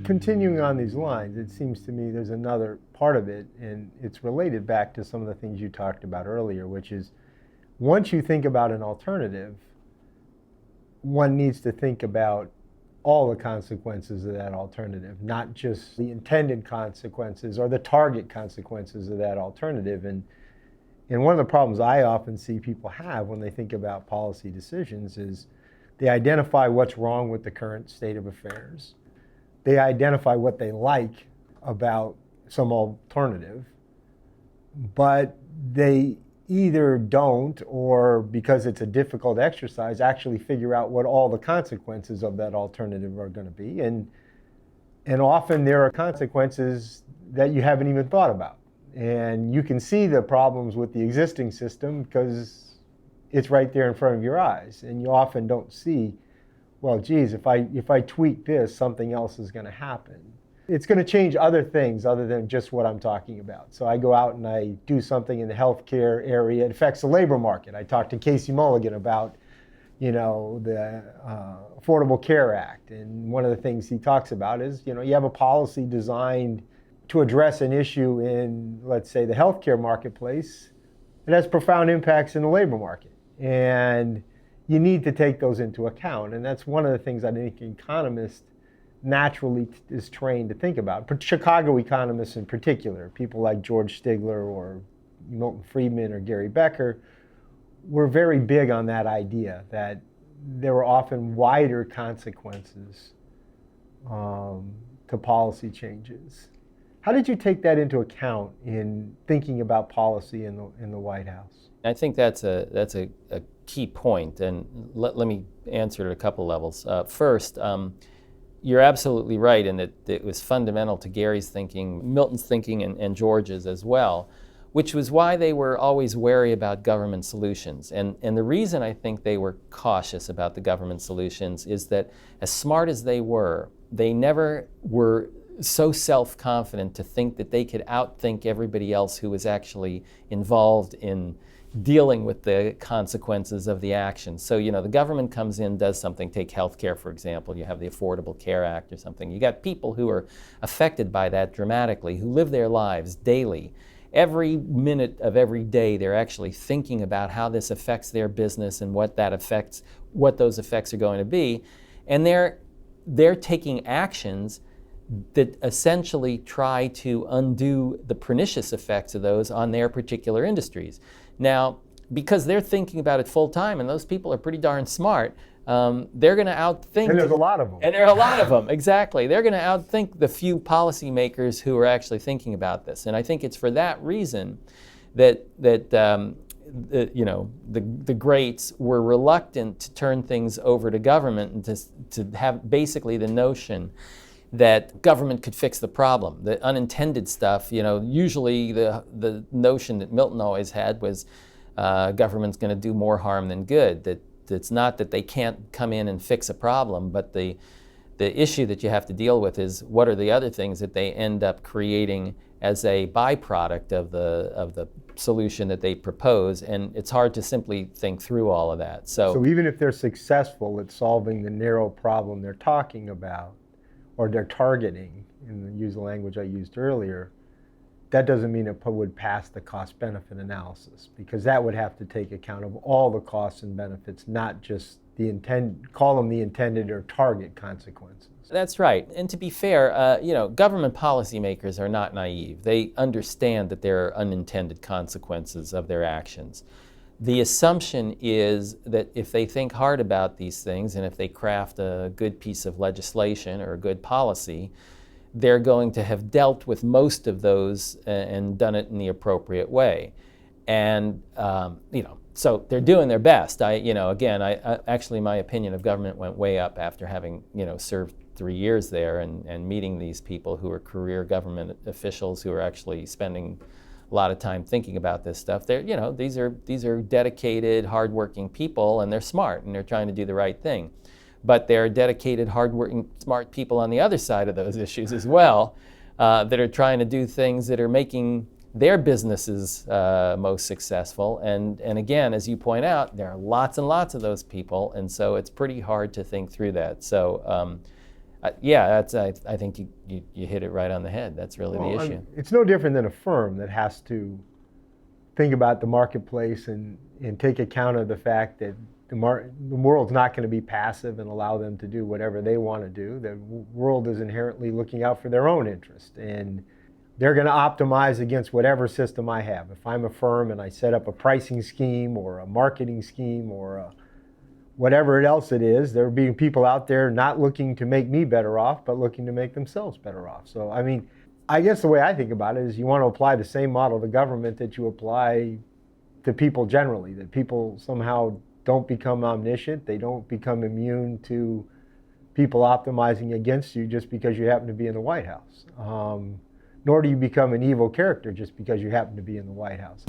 Continuing on these lines, it seems to me there's another part of it, and it's related back to some of the things you talked about earlier, which is once you think about an alternative, one needs to think about all the consequences of that alternative, not just the intended consequences or the target consequences of that alternative. And one of the problems I often see people have when they think about policy decisions is they identify what's wrong with the current state of affairs. They identify what they like about some alternative, but they either don't, or because it's a difficult exercise, actually figure out what all the consequences of that alternative are going to be. And often there are consequences that you haven't even thought about. And you can see the problems with the existing system because it's right there in front of your eyes. And you often don't see, well, geez, if I tweak this, something else is going to happen. It's going to change other things other than just what I'm talking about. So I go out and I do something in the healthcare area. It affects the labor market. I talked to Casey Mulligan about, the Affordable Care Act. And one of the things he talks about is, you have a policy designed to address an issue in, let's say, the healthcare marketplace. It has profound impacts in the labor market. And you need to take those into account. And that's one of the things I think an economist naturally is trained to think about. Chicago economists in particular, people like George Stigler or Milton Friedman or Gary Becker, were very big on that idea that there were often wider consequences to policy changes. How did you take that into account in thinking about policy in the White House? I think that's a key point, and let me answer it at a couple levels. First, you're absolutely right in that it was fundamental to Gary's thinking, Milton's thinking, and George's as well, which was why they were always wary about government solutions. And the reason I think they were cautious about the government solutions is that as smart as they were, they never were so self-confident to think that they could outthink everybody else who was actually involved in dealing with the consequences of the action. So, the government comes in, does something, take healthcare, for example, you have the Affordable Care Act or something. You got people who are affected by that dramatically, who live their lives daily. Every minute of every day, they're actually thinking about how this affects their business and what those effects are going to be. And they're taking actions that essentially try to undo the pernicious effects of those on their particular industries. Now, because they're thinking about it full time, and those people are pretty darn smart, they're going to outthink. And there's a lot of them. And there are a lot of them, exactly. They're going to outthink the few policymakers who are actually thinking about this. And I think it's for that reason that the greats were reluctant to turn things over to government and to have basically the notion that government could fix the problem. The unintended stuff, usually the notion that Milton always had was government's going to do more harm than good. That it's not that they can't come in and fix a problem, but the issue that you have to deal with is what are the other things that they end up creating as a byproduct of the solution that they propose, and it's hard to simply think through all of that. So even if they're successful at solving the narrow problem they're talking about, or they're targeting, and use the language I used earlier, that doesn't mean it would pass the cost-benefit analysis, because that would have to take account of all the costs and benefits, not just call them the intended or target consequences. That's right. And to be fair, government policymakers are not naive. They understand that there are unintended consequences of their actions. The assumption is that if they think hard about these things and if they craft a good piece of legislation or a good policy, they're going to have dealt with most of those and done it in the appropriate way. And, so they're doing their best. Actually my opinion of government went way up after having, served 3 years there and meeting these people who are career government officials who are actually spending a lot of time thinking about this stuff. These are dedicated, hardworking people, and they're smart, and they're trying to do the right thing. but there are dedicated, hardworking, smart people on the other side of those issues as well that are trying to do things that are making their businesses most successful. And again, as you point out, there are lots and lots of those people, and so it's pretty hard to think through that. So I think you hit it right on the head. That's really the issue. It's no different than a firm that has to think about the marketplace and take account of the fact that the world's not going to be passive and allow them to do whatever they want to do. The world is inherently looking out for their own interest, and they're going to optimize against whatever system I have. If I'm a firm and I set up a pricing scheme or a marketing scheme or whatever else it is, there will be people out there not looking to make me better off, but looking to make themselves better off. So, I mean, I guess the way I think about it is you want to apply the same model to government that you apply to people generally, that people somehow don't become omniscient, they don't become immune to people optimizing against you just because you happen to be in the White House. Nor do you become an evil character just because you happen to be in the White House.